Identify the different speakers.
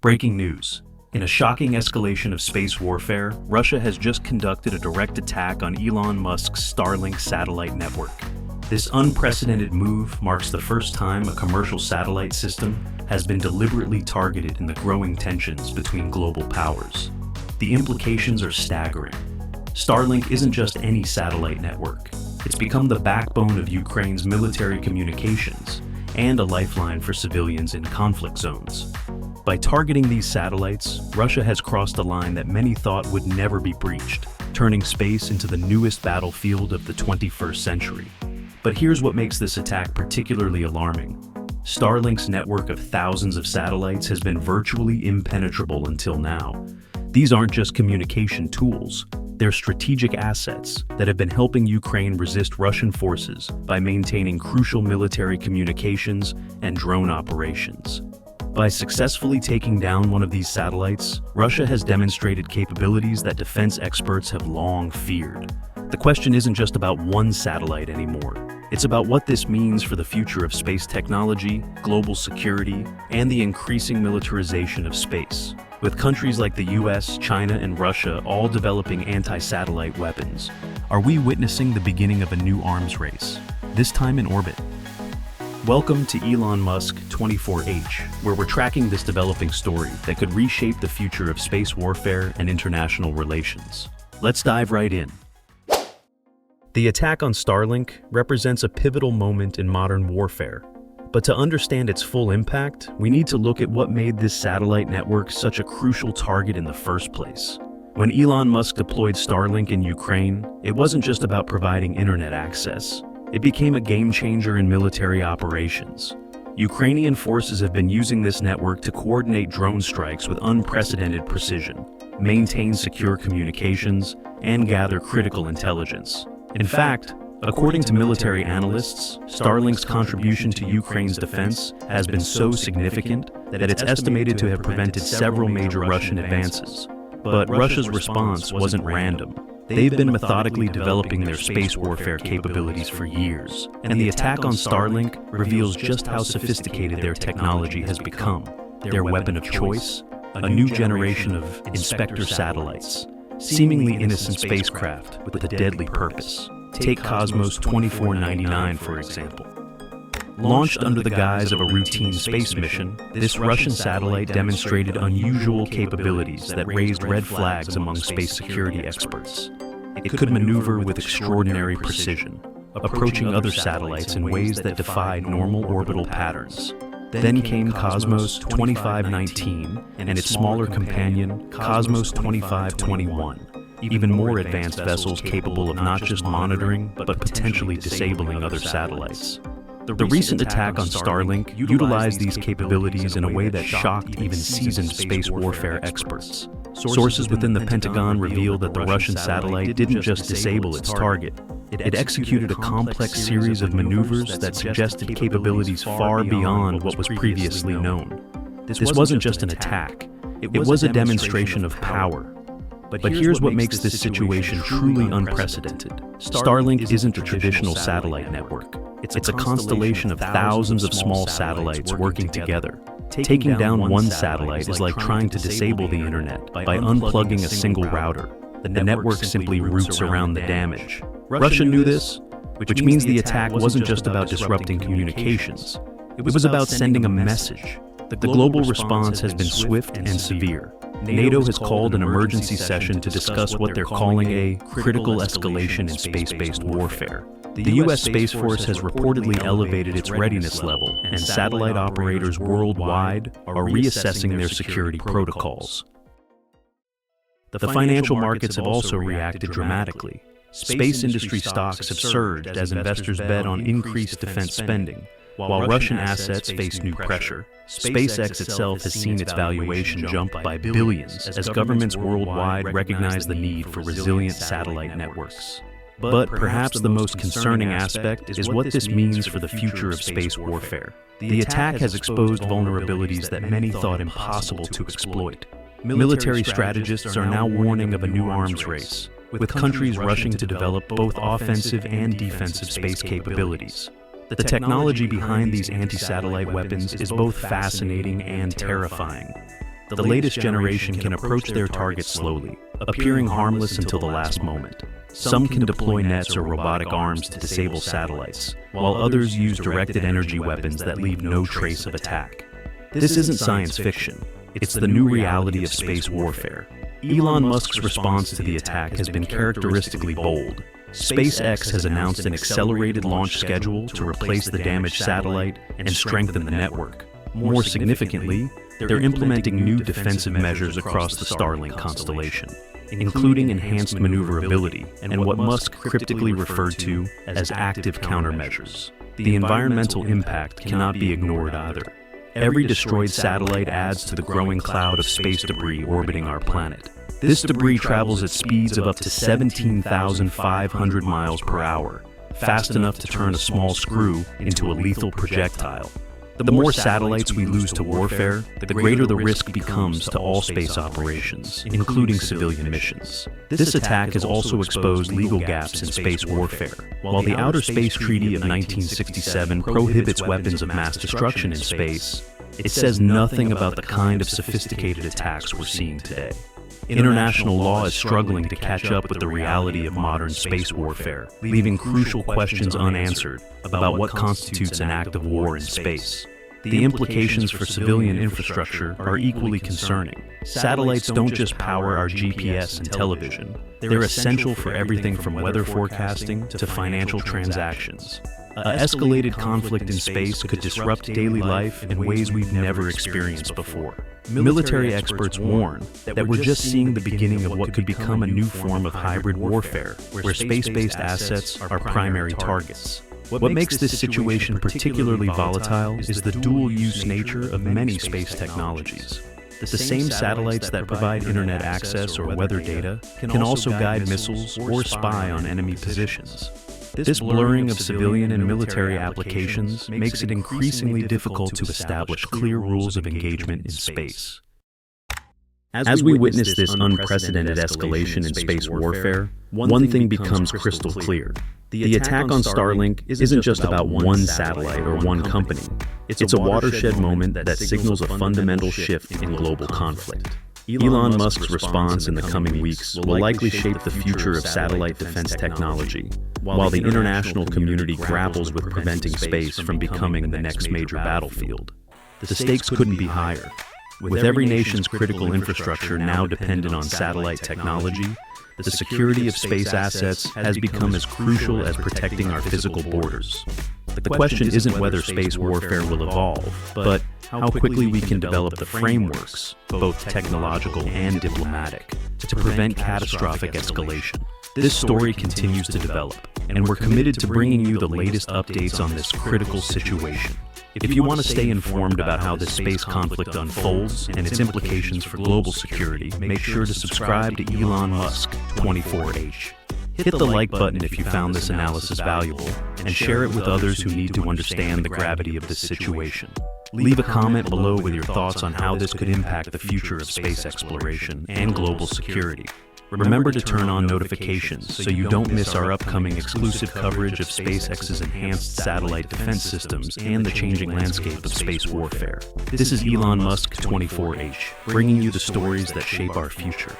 Speaker 1: Breaking news. In a shocking escalation of space warfare, Russia has just conducted a direct attack on Elon Musk's Starlink satellite network. This unprecedented move marks the first time a commercial satellite system has been deliberately targeted in the growing tensions between global powers. The implications are staggering. Starlink isn't just any satellite network. It's become the backbone of Ukraine's military communications and a lifeline for civilians in conflict zones. By targeting these satellites, Russia has crossed a line that many thought would never be breached, turning space into the newest battlefield of the 21st century. But here's what makes this attack particularly alarming. Starlink's network of thousands of satellites has been virtually impenetrable until now. These aren't just communication tools. They're strategic assets that have been helping Ukraine resist Russian forces by maintaining crucial military communications and drone operations. By successfully taking down one of these satellites, Russia has demonstrated capabilities that defense experts have long feared. The question isn't just about one satellite anymore. It's about what this means for the future of space technology, global security, and the increasing militarization of space. With countries like the US, China, and Russia all developing anti-satellite weapons, are we witnessing the beginning of a new arms race, this time in orbit? Welcome to Elon Musk 24H, where we're tracking this developing story that could reshape the future of space warfare and international relations. Let's dive right in. The attack on Starlink represents a pivotal moment in modern warfare. But to understand its full impact, we need to look at what made this satellite network such a crucial target in the first place. When Elon Musk deployed Starlink in Ukraine, it wasn't just about providing internet access. It became a game-changer in military operations. Ukrainian forces have been using this network to coordinate drone strikes with unprecedented precision, maintain secure communications, and gather critical intelligence. In fact, according to military analysts, Starlink's contribution to Ukraine's defense has been so significant that it's estimated to have prevented several major Russian advances. But Russia's response wasn't random. They've been methodically developing their space warfare capabilities for years, and the attack on Starlink reveals just how sophisticated their technology has become. Their weapon of choice, a new generation of Inspector satellites, seemingly innocent spacecraft with a deadly purpose. Take Cosmos 2499, for example. Launched under the guise of a routine space mission, this Russian satellite demonstrated unusual capabilities that raised red flags among space security experts. It could maneuver with extraordinary precision, approaching other satellites in ways that defied normal orbital patterns. Then came Cosmos 2519 and its smaller companion, Cosmos 2521. Even more advanced vessels capable of not just monitoring, but potentially disabling other satellites. The recent attack on Starlink utilized these capabilities in a way that shocked even seasoned space warfare experts. Sources within the Pentagon revealed that the Russian satellite didn't just disable its target. It executed a complex series of maneuvers that suggested capabilities far beyond what was previously known. This wasn't just an attack. It was a demonstration of power. But here's what makes this situation truly unprecedented. Starlink isn't a traditional satellite network. It's a constellation of thousands of small satellites working together. Taking down one satellite is like trying to disable the internet by unplugging a single router. The network simply routes around the damage. Russia knew this, which means the attack wasn't just about disrupting communications. It was about sending a message. The global response has been swift and severe. NATO has called an emergency session to discuss what they're calling a critical escalation in space-based warfare. The U.S. Space Force has reportedly elevated its readiness level, and satellite operators worldwide are reassessing their security protocols. The financial markets have also reacted dramatically. Space industry stocks have surged as investors bet on increased defense spending. While Russian assets face new pressure, SpaceX itself has seen its valuation jump by billions as governments worldwide recognize the need for resilient satellite networks. But perhaps the most concerning aspect is what this means for the future of space warfare. The attack has exposed vulnerabilities that many thought impossible to exploit. Military strategists are now warning of a new arms race, with countries rushing to develop both offensive and defensive space capabilities. The technology behind these anti-satellite weapons is both fascinating and terrifying. The latest generation can approach their target slowly, appearing harmless until the last moment. Some can deploy nets or robotic arms to disable satellites, while others use directed energy weapons that leave no trace of attack. This isn't science fiction. It's the new reality of space warfare. Elon Musk's response to the attack has been characteristically bold. SpaceX has announced an accelerated launch schedule to replace the damaged satellite and strengthen the network. More significantly, they're implementing new defensive measures across the Starlink constellation, including enhanced maneuverability and what Musk cryptically referred to as active countermeasures. The environmental impact cannot be ignored either. Every destroyed satellite adds to the growing cloud of space debris orbiting our planet. This debris travels at speeds of up to 17,500 miles per hour, fast enough to turn a small screw into a lethal projectile. The more satellites we lose to warfare, the greater the risk becomes to all space operations, including civilian missions. This attack has also exposed legal gaps in space warfare. While the Outer Space Treaty of 1967 prohibits weapons of mass destruction in space, it says nothing about the kind of sophisticated attacks we're seeing today. International law is struggling to catch up with the reality of modern space warfare, leaving crucial questions unanswered about what constitutes an act of war in space. The implications for civilian infrastructure are equally concerning. Satellites don't just power our GPS and television. They're essential for everything from weather forecasting to financial transactions. An escalated conflict in space could disrupt daily life in ways we've never experienced before. Military experts warn that we're just seeing the beginning of what could become a new form of hybrid warfare, where space-based assets are primary targets. What makes this situation particularly volatile is the dual-use nature of many space technologies. The same satellites that provide internet access or weather data can also guide missiles or spy on enemy positions. This blurring of civilian and military applications makes it increasingly difficult to establish clear rules of engagement in space. As we witness this unprecedented escalation in space warfare, one thing becomes crystal clear. The attack on Starlink isn't just about one satellite or one company. It's a watershed moment that signals a fundamental shift in global conflict. Elon Musk's response in the coming weeks will likely shape the future of satellite defense technology, while the international community grapples with preventing space from becoming the next major battlefield. The stakes couldn't be higher. With every nation's critical infrastructure now dependent on satellite technology, the security of space assets has become as crucial as protecting our physical borders. The question isn't whether space warfare will evolve, but how quickly we can develop the frameworks, both technological and diplomatic, to prevent catastrophic escalation. This story continues to develop, and we're committed to bringing you the latest updates on this critical situation. If you want to stay informed about how this space conflict unfolds and its implications for global security, make sure to subscribe to Elon Musk 24H. Hit the like button if you found this analysis valuable, and share it with others who need to understand the gravity of this situation. Leave a comment below with your thoughts on how this could impact the future of space exploration and global security. Remember to turn on notifications so you don't miss our upcoming exclusive coverage of SpaceX's enhanced satellite defense systems and the changing landscape of space warfare. This is Elon Musk 24H, bringing you the stories that shape our future.